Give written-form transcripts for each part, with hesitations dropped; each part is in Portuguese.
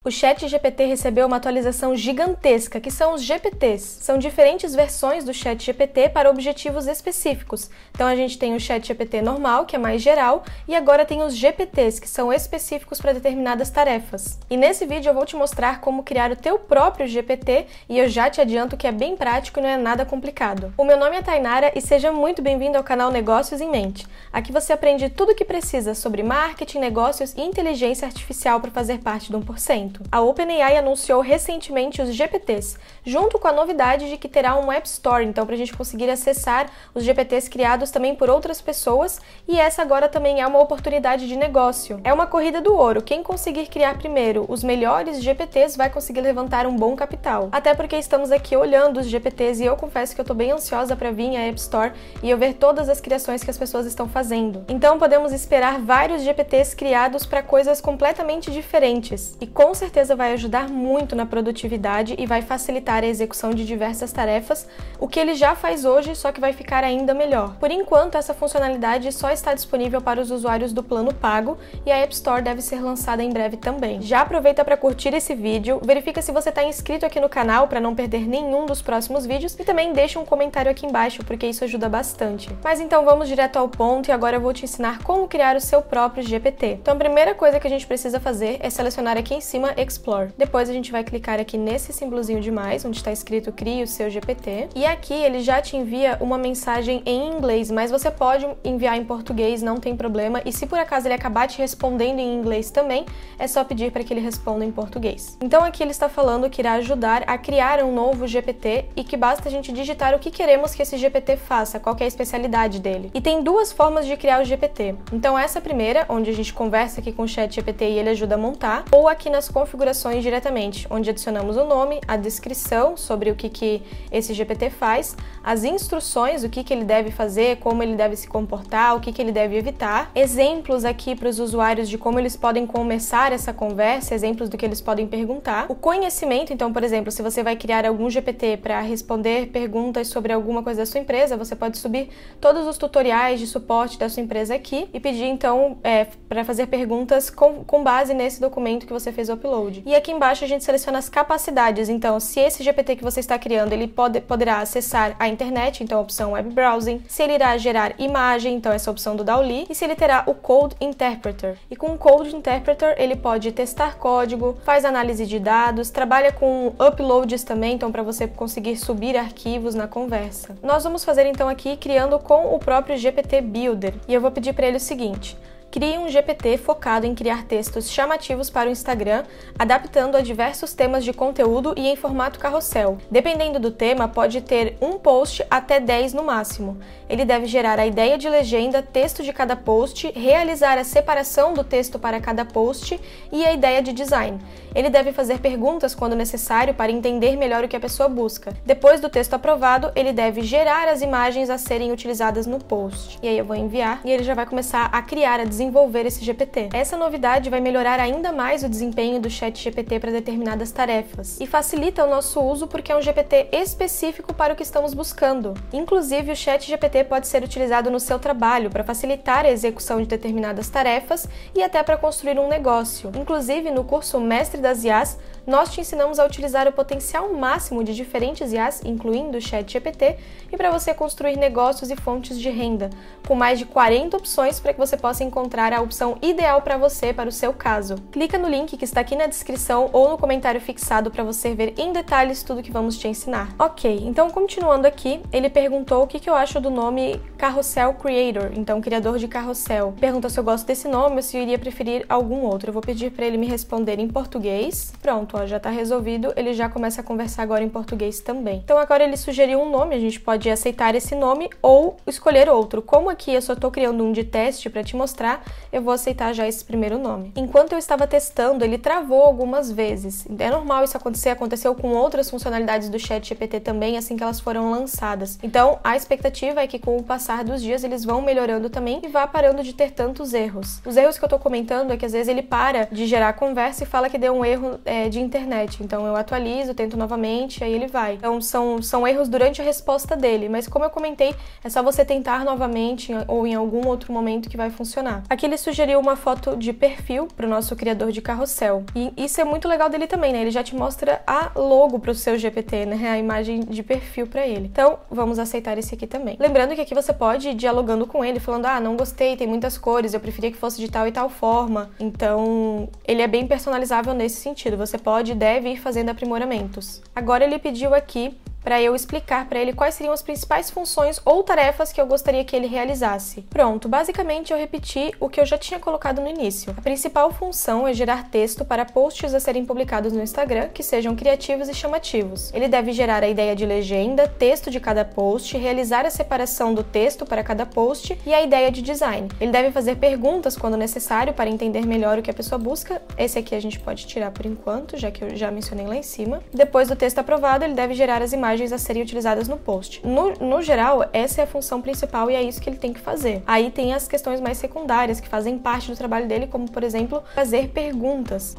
O ChatGPT recebeu uma atualização gigantesca, que são os GPTs. São diferentes versões do ChatGPT para objetivos específicos. Então a gente tem o ChatGPT normal, que é mais geral, e agora tem os GPTs, que são específicos para determinadas tarefas. E nesse vídeo eu vou te mostrar como criar o teu próprio GPT, e eu já te adianto que é bem prático e não é nada complicado. O meu nome é Tainara e seja muito bem-vindo ao canal Negócios em Mente. Aqui você aprende tudo o que precisa sobre marketing, negócios e inteligência artificial para fazer parte do 1%. A OpenAI anunciou recentemente os GPTs, junto com a novidade de que terá um App Store, então para a gente conseguir acessar os GPTs criados também por outras pessoas, e essa agora também é uma oportunidade de negócio. É uma corrida do ouro, quem conseguir criar primeiro os melhores GPTs vai conseguir levantar um bom capital. Até porque estamos aqui olhando os GPTs e eu confesso que eu tô bem ansiosa para vir à App Store e eu ver todas as criações que as pessoas estão fazendo. Então podemos esperar vários GPTs criados para coisas completamente diferentes, e com certeza vai ajudar muito na produtividade e vai facilitar a execução de diversas tarefas, o que ele já faz hoje, só que vai ficar ainda melhor. Por enquanto, essa funcionalidade só está disponível para os usuários do plano pago e a App Store deve ser lançada em breve também. Já aproveita para curtir esse vídeo, verifica se você está inscrito aqui no canal para não perder nenhum dos próximos vídeos e também deixa um comentário aqui embaixo, porque isso ajuda bastante. Mas então vamos direto ao ponto e agora eu vou te ensinar como criar o seu próprio GPT. Então a primeira coisa que a gente precisa fazer é selecionar aqui em cima Explore. Depois a gente vai clicar aqui nesse símbolozinho de mais, onde está escrito Crie o seu GPT. E aqui ele já te envia uma mensagem em inglês, mas você pode enviar em português, não tem problema. E se por acaso ele acabar te respondendo em inglês também, é só pedir para que ele responda em português. Então aqui ele está falando que irá ajudar a criar um novo GPT e que basta a gente digitar o que queremos que esse GPT faça, qual que é a especialidade dele. E tem duas formas de criar o GPT. Então essa primeira, onde a gente conversa aqui com o ChatGPT e ele ajuda a montar, ou aqui nas configurações diretamente, onde adicionamos o nome, a descrição sobre o que esse GPT faz, as instruções, o que ele deve fazer, como ele deve se comportar, o que ele deve evitar, exemplos aqui para os usuários de como eles podem começar essa conversa, exemplos do que eles podem perguntar, o conhecimento, então, por exemplo, se você vai criar algum GPT para responder perguntas sobre alguma coisa da sua empresa, você pode subir todos os tutoriais de suporte da sua empresa aqui e pedir, então, para fazer perguntas com base nesse documento que você fez o upload. E aqui embaixo a gente seleciona as capacidades, então se esse GPT que você está criando, ele poderá acessar a internet, então a opção Web Browsing, se ele irá gerar imagem, então essa opção do DALL-E, e se ele terá o Code Interpreter. E com o Code Interpreter ele pode testar código, faz análise de dados, trabalha com uploads também, então para você conseguir subir arquivos na conversa. Nós vamos fazer então aqui criando com o próprio GPT Builder, e eu vou pedir para ele o seguinte: crie um GPT focado em criar textos chamativos para o Instagram, adaptando a diversos temas de conteúdo e em formato carrossel. Dependendo do tema, pode ter um post até 10 no máximo. Ele deve gerar a ideia de legenda, texto de cada post, realizar a separação do texto para cada post e a ideia de design. Ele deve fazer perguntas quando necessário para entender melhor o que a pessoa busca. Depois do texto aprovado, ele deve gerar as imagens a serem utilizadas no post. E aí eu vou enviar e ele já vai começar a criar, a desenvolver esse GPT. Essa novidade vai melhorar ainda mais o desempenho do ChatGPT para determinadas tarefas e facilita o nosso uso porque é um GPT específico para o que estamos buscando. Inclusive, o ChatGPT pode ser utilizado no seu trabalho para facilitar a execução de determinadas tarefas e até para construir um negócio. Inclusive, no curso Mestre das IAs, nós te ensinamos a utilizar o potencial máximo de diferentes IAs, incluindo o ChatGPT, e para você construir negócios e fontes de renda, com mais de 40 opções para que você possa encontrar a opção ideal para você, para o seu caso. Clica no link que está aqui na descrição ou no comentário fixado para você ver em detalhes tudo que vamos te ensinar. Ok, então continuando aqui, ele perguntou o que eu acho do nome Carrossel Creator, então criador de carrossel. Pergunta se eu gosto desse nome ou se eu iria preferir algum outro. Eu vou pedir para ele me responder em português. Pronto, ó, já está resolvido, ele já começa a conversar agora em português também. Então agora ele sugeriu um nome, a gente pode aceitar esse nome ou escolher outro. Como aqui eu só estou criando um de teste para te mostrar, eu vou aceitar já esse primeiro nome. Enquanto eu estava testando, ele travou algumas vezes. É normal isso acontecer, aconteceu com outras funcionalidades do ChatGPT também, assim que elas foram lançadas. Então, a expectativa é que com o passar dos dias eles vão melhorando também e vá parando de ter tantos erros. Os erros que eu tô comentando é que às vezes ele para de gerar conversa e fala que deu um erro de internet. Então eu atualizo, tento novamente, aí ele vai. Então são erros durante a resposta dele, mas como eu comentei, é só você tentar novamente ou em algum outro momento que vai funcionar. Aqui ele sugeriu uma foto de perfil para o nosso criador de carrossel. E isso é muito legal dele também, né? Ele já te mostra a logo para o seu GPT, né? A imagem de perfil para ele. Então, vamos aceitar esse aqui também. Lembrando que aqui você pode ir dialogando com ele, falando, não gostei, tem muitas cores, eu preferia que fosse de tal e tal forma. Então, ele é bem personalizável nesse sentido. Você pode e deve ir fazendo aprimoramentos. Agora ele pediu aqui para eu explicar para ele quais seriam as principais funções ou tarefas que eu gostaria que ele realizasse. Pronto, basicamente eu repeti o que eu já tinha colocado no início. A principal função é gerar texto para posts a serem publicados no Instagram que sejam criativos e chamativos. Ele deve gerar a ideia de legenda, texto de cada post, realizar a separação do texto para cada post e a ideia de design. Ele deve fazer perguntas quando necessário para entender melhor o que a pessoa busca. Esse aqui a gente pode tirar por enquanto, já que eu já mencionei lá em cima. Depois do texto aprovado, ele deve gerar as imagens a serem utilizadas no post. No geral, essa é a função principal e é isso que ele tem que fazer. Aí tem as questões mais secundárias que fazem parte do trabalho dele, como por exemplo, fazer perguntas.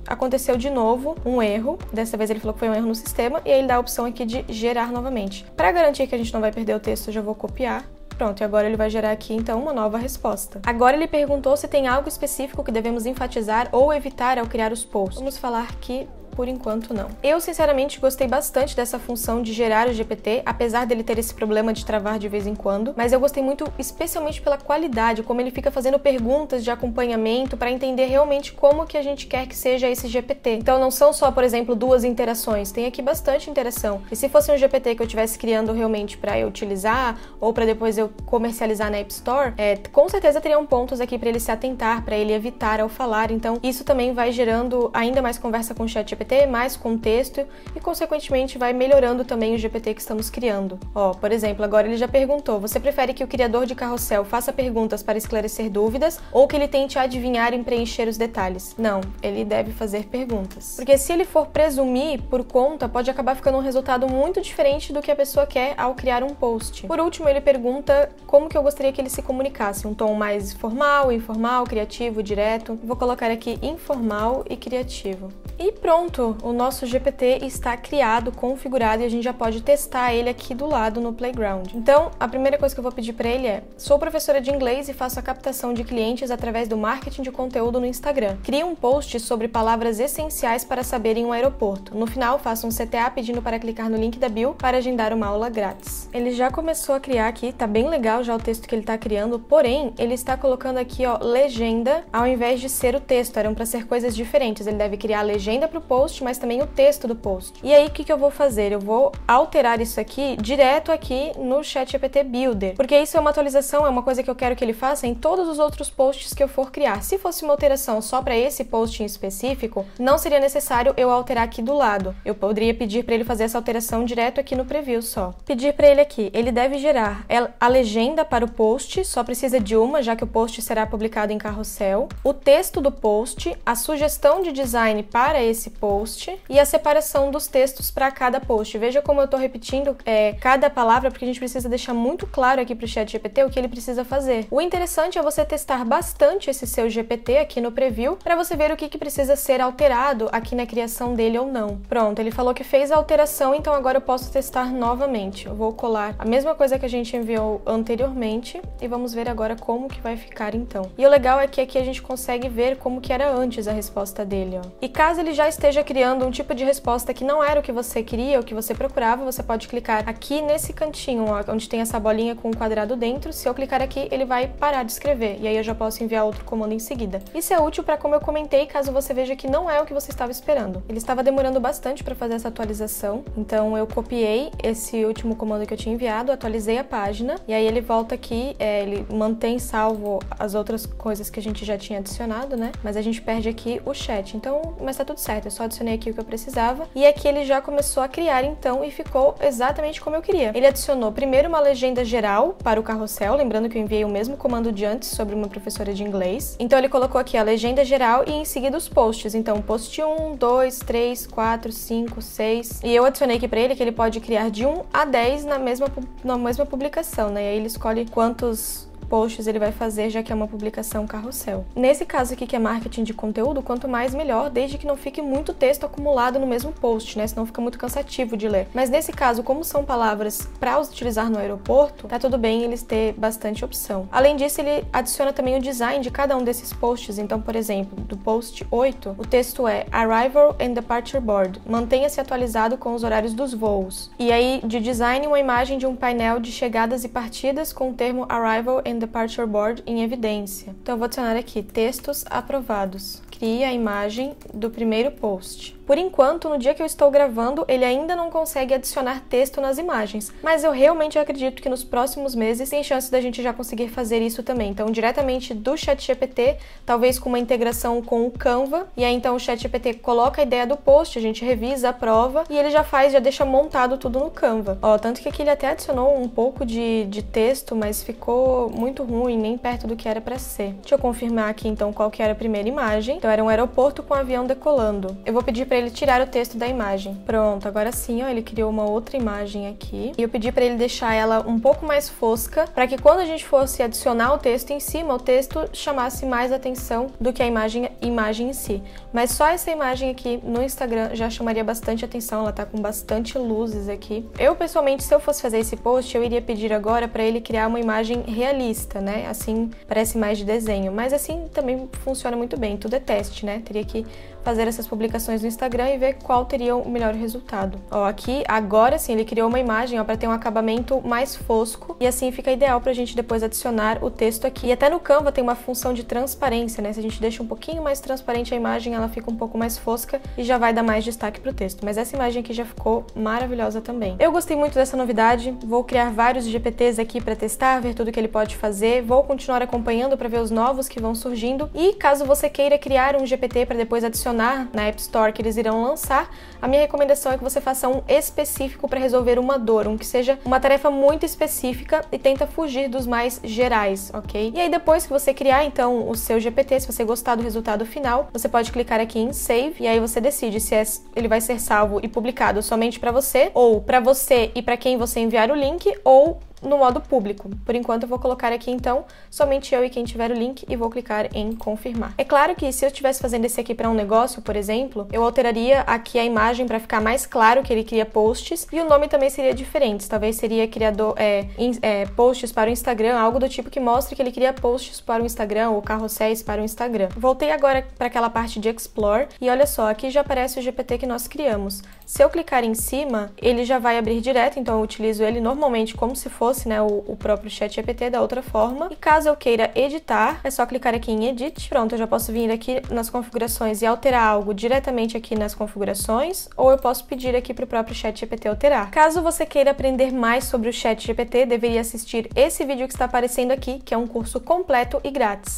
Aconteceu de novo um erro, dessa vez ele falou que foi um erro no sistema e aí ele dá a opção aqui de gerar novamente. Para garantir que a gente não vai perder o texto, eu já vou copiar. Pronto, e agora ele vai gerar aqui, então, uma nova resposta. Agora ele perguntou se tem algo específico que devemos enfatizar ou evitar ao criar os posts. Vamos falar que por enquanto não. Eu, sinceramente, gostei bastante dessa função de gerar o GPT, apesar dele ter esse problema de travar de vez em quando, mas eu gostei muito, especialmente pela qualidade, como ele fica fazendo perguntas de acompanhamento para entender realmente como que a gente quer que seja esse GPT. Então não são só, por exemplo, 2 interações, tem aqui bastante interação. E se fosse um GPT que eu estivesse criando realmente para eu utilizar, ou para depois eu comercializar na App Store, com certeza teriam pontos aqui para ele se atentar, para ele evitar ao falar. Então isso também vai gerando ainda mais conversa com o ChatGPT, mais contexto e, consequentemente, vai melhorando também o GPT que estamos criando. Por exemplo, agora ele já perguntou, você prefere que o criador de carrossel faça perguntas para esclarecer dúvidas ou que ele tente adivinhar e preencher os detalhes? Não, ele deve fazer perguntas. Porque se ele for presumir por conta, pode acabar ficando um resultado muito diferente do que a pessoa quer ao criar um post. Por último, ele pergunta como que eu gostaria que ele se comunicasse, um tom mais formal, informal, criativo, direto. Vou colocar aqui informal e criativo. E pronto, o nosso GPT está criado, configurado e a gente já pode testar ele aqui do lado no Playground. Então, a primeira coisa que eu vou pedir para ele é: sou professora de inglês e faço a captação de clientes através do marketing de conteúdo no Instagram. Crie um post sobre palavras essenciais para saber em um aeroporto. No final, faço um CTA pedindo para clicar no link da bio para agendar uma aula grátis. Ele já começou a criar aqui, tá bem legal já o texto que ele está criando, porém, ele está colocando aqui, legenda, ao invés de ser o texto, eram para ser coisas diferentes. Ele deve criar a legenda para o post, mas também o texto do post. E aí, o que eu vou fazer? Eu vou alterar isso aqui direto aqui no ChatGPT Builder, porque isso é uma atualização, é uma coisa que eu quero que ele faça em todos os outros posts que eu for criar. Se fosse uma alteração só para esse post em específico, não seria necessário eu alterar aqui do lado. Eu poderia pedir para ele fazer essa alteração direto aqui no preview só. Pedir para ele aqui, ele deve gerar a legenda para o post, só precisa de uma, já que o post será publicado em carrossel, o texto do post, a sugestão de design para esse post e a separação dos textos para cada post. Veja como eu estou repetindo cada palavra, porque a gente precisa deixar muito claro aqui para o ChatGPT o que ele precisa fazer. O interessante é você testar bastante esse seu GPT aqui no preview para você ver o que precisa ser alterado aqui na criação dele ou não. Pronto, ele falou que fez a alteração, então agora eu posso testar novamente. Eu vou colar a mesma coisa que a gente enviou anteriormente e vamos ver agora como que vai ficar então. E o legal é que aqui a gente consegue ver como que era antes a resposta dele, E caso ele já esteja criando um tipo de resposta que não era o que você queria, o que você procurava, você pode clicar aqui nesse cantinho, onde tem essa bolinha com um quadrado dentro. Se eu clicar aqui, ele vai parar de escrever, e aí eu já posso enviar outro comando em seguida. Isso é útil para, como eu comentei, caso você veja que não é o que você estava esperando. Ele estava demorando bastante para fazer essa atualização, então eu copiei esse último comando que eu tinha enviado, atualizei a página, e aí ele volta aqui, ele mantém salvo as outras coisas que a gente já tinha adicionado, né? Mas a gente perde aqui o chat, então, mas tá tudo certo, eu só adicionei aqui o que eu precisava, e aqui ele já começou a criar então, e ficou exatamente como eu queria. Ele adicionou primeiro uma legenda geral para o carrossel, lembrando que eu enviei o mesmo comando de antes sobre uma professora de inglês. Então ele colocou aqui a legenda geral e em seguida os posts, então post 1, 2, 3, 4, 5, 6, e eu adicionei aqui para ele que ele pode criar de 1 a 10 na mesma publicação, né? E aí ele escolhe quantos posts ele vai fazer, já que é uma publicação carrossel. Nesse caso aqui, que é marketing de conteúdo, quanto mais melhor, desde que não fique muito texto acumulado no mesmo post, né? Senão fica muito cansativo de ler. Mas nesse caso, como são palavras para utilizar no aeroporto, tá tudo bem eles ter bastante opção. Além disso, ele adiciona também o design de cada um desses posts. Então, por exemplo, do post 8, o texto é Arrival and Departure Board. Mantenha-se atualizado com os horários dos voos. E aí, de design, uma imagem de um painel de chegadas e partidas com o termo Arrival and Departure Board em evidência. Então, eu vou adicionar aqui textos aprovados. Crie a imagem do primeiro post. Por enquanto, no dia que eu estou gravando, ele ainda não consegue adicionar texto nas imagens, mas eu realmente acredito que nos próximos meses tem chance da gente já conseguir fazer isso também. Então, diretamente do ChatGPT, talvez com uma integração com o Canva, e aí então o ChatGPT coloca a ideia do post, a gente revisa, aprova, e ele já deixa montado tudo no Canva. Ó, tanto que aqui ele até adicionou um pouco de texto, mas ficou muito ruim, nem perto do que era para ser. Deixa eu confirmar aqui então qual que era a primeira imagem. Então, era um aeroporto com um avião decolando. Eu vou pedir para ele tirar o texto da imagem. Pronto, agora sim, ó, ele criou uma outra imagem aqui. E eu pedi para ele deixar ela um pouco mais fosca, para que quando a gente fosse adicionar o texto em cima, o texto chamasse mais atenção do que a imagem em si. Mas só essa imagem aqui no Instagram já chamaria bastante atenção, ela tá com bastante luzes aqui. Eu, pessoalmente, se eu fosse fazer esse post, eu iria pedir agora para ele criar uma imagem realista, né? Assim, parece mais de desenho. Mas assim também funciona muito bem, tudo é teste, né? Teria que fazer essas publicações no Instagram e ver qual teria o melhor resultado. Ó, aqui, agora sim, ele criou uma imagem, ó, para ter um acabamento mais fosco, e assim fica ideal pra gente depois adicionar o texto aqui. E até no Canva tem uma função de transparência, né? Se a gente deixa um pouquinho mais transparente a imagem, ela fica um pouco mais fosca e já vai dar mais destaque pro texto. Mas essa imagem aqui já ficou maravilhosa também. Eu gostei muito dessa novidade, vou criar vários GPTs aqui para testar, ver tudo que ele pode fazer, vou continuar acompanhando para ver os novos que vão surgindo, e caso você queira criar um GPT para depois adicionar na App Store que eles irão lançar, a minha recomendação é que você faça um específico para resolver uma dor, um que seja uma tarefa muito específica e tenta fugir dos mais gerais, ok? E aí depois que você criar então o seu GPT, se você gostar do resultado final, você pode clicar aqui em Save e aí você decide se ele vai ser salvo e publicado somente para você, ou para você e para quem você enviar o link, ou no modo público. Por enquanto eu vou colocar aqui então somente eu e quem tiver o link e vou clicar em confirmar. É claro que se eu estivesse fazendo esse aqui para um negócio, por exemplo, eu alteraria aqui a imagem para ficar mais claro que ele cria posts, e o nome também seria diferente. Talvez seria criador posts para o Instagram, algo do tipo que mostre que ele cria posts para o Instagram ou carrosséis para o Instagram. Voltei agora para aquela parte de Explore e olha só, aqui já aparece o GPT que nós criamos. Se eu clicar em cima, ele já vai abrir direto, então eu utilizo ele normalmente como se fosse, né, o próprio ChatGPT da outra forma. E caso eu queira editar, é só clicar aqui em Edit. Pronto, eu já posso vir aqui nas configurações e alterar algo diretamente aqui nas configurações, ou eu posso pedir aqui para o próprio ChatGPT alterar. Caso você queira aprender mais sobre o ChatGPT, deveria assistir esse vídeo que está aparecendo aqui, que é um curso completo e grátis.